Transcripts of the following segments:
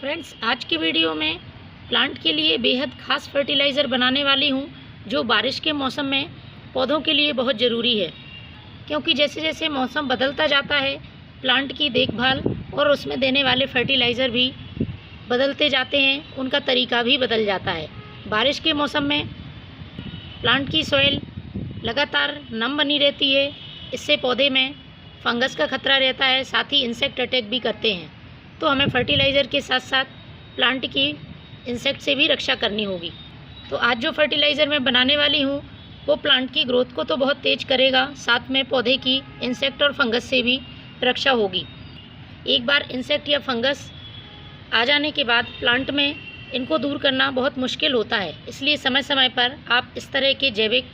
Friends, आज की video में प्लांट के लिए बेहद खास फर्टिलाइज़र बनाने वाली हूँ जो बारिश के मौसम में पौधों के लिए बहुत ज़रूरी है। क्योंकि जैसे जैसे मौसम बदलता जाता है, प्लांट की देखभाल और उसमें देने वाले फर्टिलाइज़र भी बदलते जाते हैं, उनका तरीका भी बदल जाता है। बारिश के मौसम में प्लांट की सॉइल लगातार नम बनी रहती है, इससे पौधे में फंगस का खतरा रहता है, साथ ही इंसेक्ट अटैक भी करते हैं। तो हमें फर्टिलाइज़र के साथ साथ प्लांट की इंसेक्ट से भी रक्षा करनी होगी। तो आज जो फर्टिलाइज़र मैं बनाने वाली हूँ वो प्लांट की ग्रोथ को तो बहुत तेज़ करेगा, साथ में पौधे की इंसेक्ट और फंगस से भी रक्षा होगी। एक बार इंसेक्ट या फंगस आ जाने के बाद प्लांट में इनको दूर करना बहुत मुश्किल होता है, इसलिए समय समय पर आप इस तरह के जैविक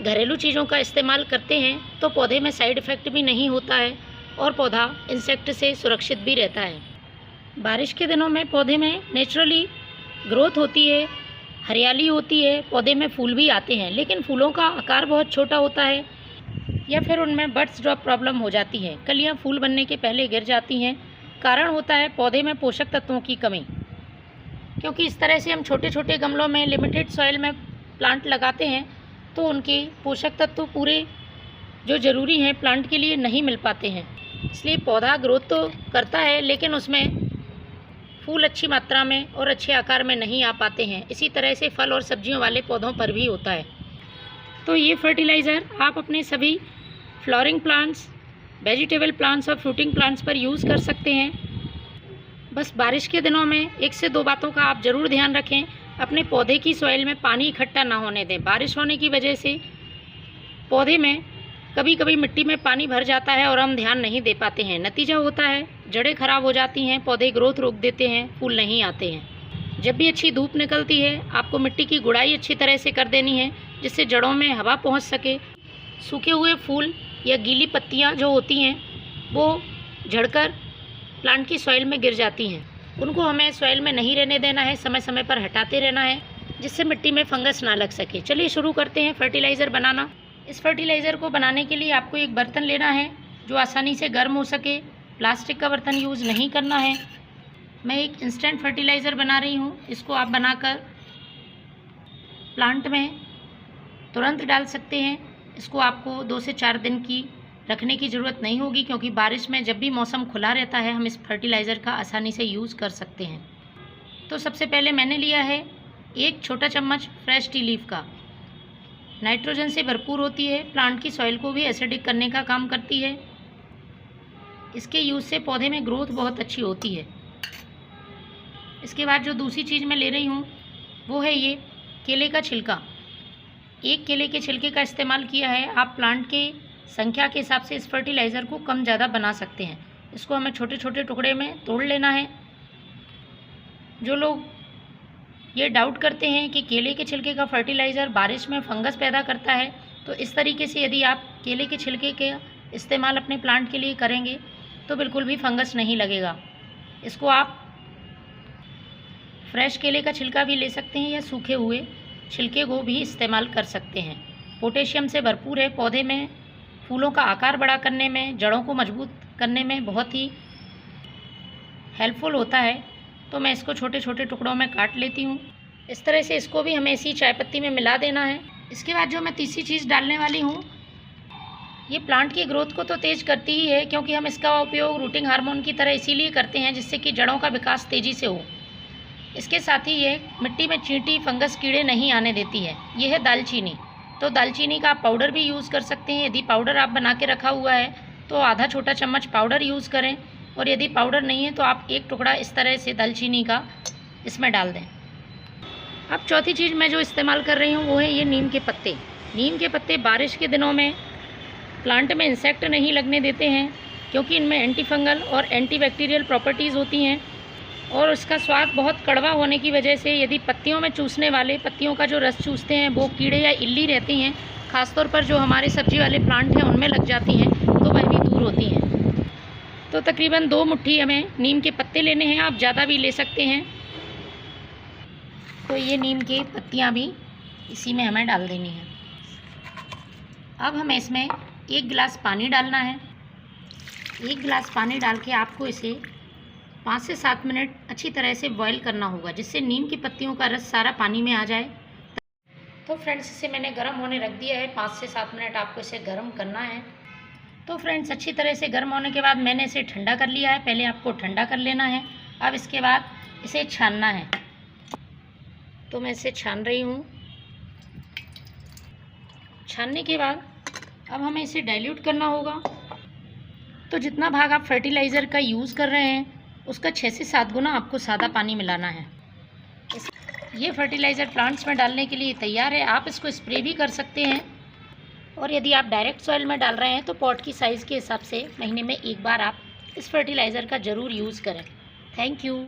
घरेलू चीज़ों का इस्तेमाल करते हैं तो पौधे में साइड इफ़ेक्ट भी नहीं होता है और पौधा इंसेक्ट से सुरक्षित भी रहता है। बारिश के दिनों में पौधे में नेचुरली ग्रोथ होती है, हरियाली होती है, पौधे में फूल भी आते हैं, लेकिन फूलों का आकार बहुत छोटा होता है या फिर उनमें बड्स ड्रॉप प्रॉब्लम हो जाती है। कलियां फूल बनने के पहले गिर जाती हैं। कारण होता है पौधे में पोषक तत्वों की कमी। क्योंकि इस तरह से हम छोटे छोटे गमलों में लिमिटेड सॉइल में प्लांट लगाते हैं तो उनके पोषक तत्व पूरे जो ज़रूरी हैं प्लांट के लिए नहीं मिल पाते हैं। इसलिए पौधा ग्रोथ तो करता है लेकिन उसमें फूल अच्छी मात्रा में और अच्छे आकार में नहीं आ पाते हैं। इसी तरह से फल और सब्जियों वाले पौधों पर भी होता है। तो ये फर्टिलाइज़र आप अपने सभी फ्लावरिंग प्लांट्स, वेजिटेबल प्लांट्स और फ्रूटिंग प्लांट्स पर यूज़ कर सकते हैं। बस बारिश के दिनों में 1 से 2 बातों का आप ज़रूर ध्यान रखें। अपने पौधे की सॉइल में पानी इकट्ठा ना होने दें। बारिश होने की वजह से पौधे में कभी कभी मिट्टी में पानी भर जाता है और हम ध्यान नहीं दे पाते हैं। नतीजा होता है जड़ें खराब हो जाती हैं, पौधे ग्रोथ रोक देते हैं, फूल नहीं आते हैं। जब भी अच्छी धूप निकलती है आपको मिट्टी की गुड़ाई अच्छी तरह से कर देनी है जिससे जड़ों में हवा पहुंच सके। सूखे हुए फूल या गीली पत्तियां जो होती हैं वो झड़कर प्लांट की सॉइल में गिर जाती हैं। उनको हमें सॉइल में नहीं रहने देना है, समय समय पर हटाते रहना है जिससे मिट्टी में फंगस ना लग सके। चलिए शुरू करते हैं फर्टिलाइज़र बनाना। इस फर्टिलाइज़र को बनाने के लिए आपको एक बर्तन लेना है जो आसानी से गर्म हो सके। प्लास्टिक का बर्तन यूज़ नहीं करना है। मैं एक इंस्टेंट फर्टिलाइज़र बना रही हूँ, इसको आप बनाकर प्लांट में तुरंत डाल सकते हैं। इसको आपको 2 से 4 दिन की रखने की ज़रूरत नहीं होगी क्योंकि बारिश में जब भी मौसम खुला रहता है हम इस फर्टिलाइज़र का आसानी से यूज़ कर सकते हैं। तो सबसे पहले मैंने लिया है 1 छोटा चम्मच फ्रेश टी लीफ का। नाइट्रोजन से भरपूर होती है, प्लांट की सॉइल को भी एसिडिक करने का काम करती है। इसके यूज़ से पौधे में ग्रोथ बहुत अच्छी होती है। इसके बाद जो दूसरी चीज़ मैं ले रही हूँ वो है ये केले का छिलका। 1 केले के छिलके का इस्तेमाल किया है। आप प्लांट के संख्या के हिसाब से इस फर्टिलाइज़र को कम ज़्यादा बना सकते हैं। इसको हमें छोटे छोटे टुकड़े में तोड़ लेना है। जो लोग ये डाउट करते हैं कि केले के छिलके का फर्टिलाइज़र बारिश में फंगस पैदा करता है, तो इस तरीके से यदि आप केले के छिलके के इस्तेमाल अपने प्लांट के लिए करेंगे तो बिल्कुल भी फंगस नहीं लगेगा। इसको आप फ्रेश केले का छिलका भी ले सकते हैं या सूखे हुए छिलके को भी इस्तेमाल कर सकते हैं। पोटेशियम से भरपूर है, पौधे में फूलों का आकार बड़ा करने में, जड़ों को मजबूत करने में बहुत ही हेल्पफुल होता है। तो मैं इसको छोटे छोटे टुकड़ों में काट लेती हूँ। इस तरह से इसको भी हमें इसी चाय पत्ती में मिला देना है। इसके बाद जो मैं तीसरी चीज़ डालने वाली हूँ ये प्लांट की ग्रोथ को तो तेज़ करती ही है क्योंकि हम इसका उपयोग रूटिंग हार्मोन की तरह इसीलिए करते हैं जिससे कि जड़ों का विकास तेज़ी से हो। इसके साथ ही ये मिट्टी में चींटी, फंगस, कीड़े नहीं आने देती है। ये है दालचीनी। तो दालचीनी का आप पाउडर भी यूज़ कर सकते हैं। यदि पाउडर आप बना के रखा हुआ है तो आधा छोटा चम्मच पाउडर यूज़ करें, और यदि पाउडर नहीं है तो आप 1 टुकड़ा इस तरह से दालचीनी का इसमें डाल दें। अब चौथी चीज़ मैं जो इस्तेमाल कर रही हूँ वो है ये नीम के पत्ते। नीम के पत्ते बारिश के दिनों में प्लांट में इंसेक्ट नहीं लगने देते हैं क्योंकि इनमें एंटी फंगल और एंटीबैक्टीरियल प्रॉपर्टीज़ होती हैं और उसका स्वाद बहुत कड़वा होने की वजह से यदि पत्तियों में चूसने वाले, पत्तियों का जो रस चूसते हैं वो कीड़े या इल्ली रहती हैं, ख़ासतौर पर जो हमारे सब्जी वाले प्लांट हैं उनमें लग जाती हैं, तो वह भी दूर होती हैं। तो तकरीबन 2 मुट्ठी हमें नीम के पत्ते लेने हैं, आप ज़्यादा भी ले सकते हैं। तो ये नीम की पत्तियाँ भी इसी में हमें डाल देनी है। अब हमें इसमें 1 गिलास पानी डालना है। 1 गिलास पानी डाल के आपको इसे 5 से 7 मिनट अच्छी तरह से बॉईल करना होगा, जिससे नीम की पत्तियों का रस सारा पानी में आ जाए। तो फ्रेंड्स, इसे मैंने गर्म होने रख दिया है। 5 से 7 मिनट आपको इसे गर्म करना है। तो फ्रेंड्स, अच्छी तरह से गर्म होने के बाद मैंने इसे ठंडा कर लिया है। पहले आपको ठंडा कर लेना है। अब इसके बाद इसे छानना है। तो मैं इसे छान रही हूँ। छानने के बाद अब हमें इसे डाइल्यूट करना होगा। तो जितना भाग आप फर्टिलाइज़र का यूज़ कर रहे हैं, उसका 6 से 7 गुना आपको सादा पानी मिलाना है। ये फर्टिलाइज़र प्लांट्स में डालने के लिए तैयार है। आप इसको स्प्रे भी कर सकते हैं, और यदि आप डायरेक्ट सॉइल में डाल रहे हैं तो पॉट की साइज़ के हिसाब से महीने में एक बार आप इस फर्टिलाइज़र का ज़रूर यूज़ करें। Thank you.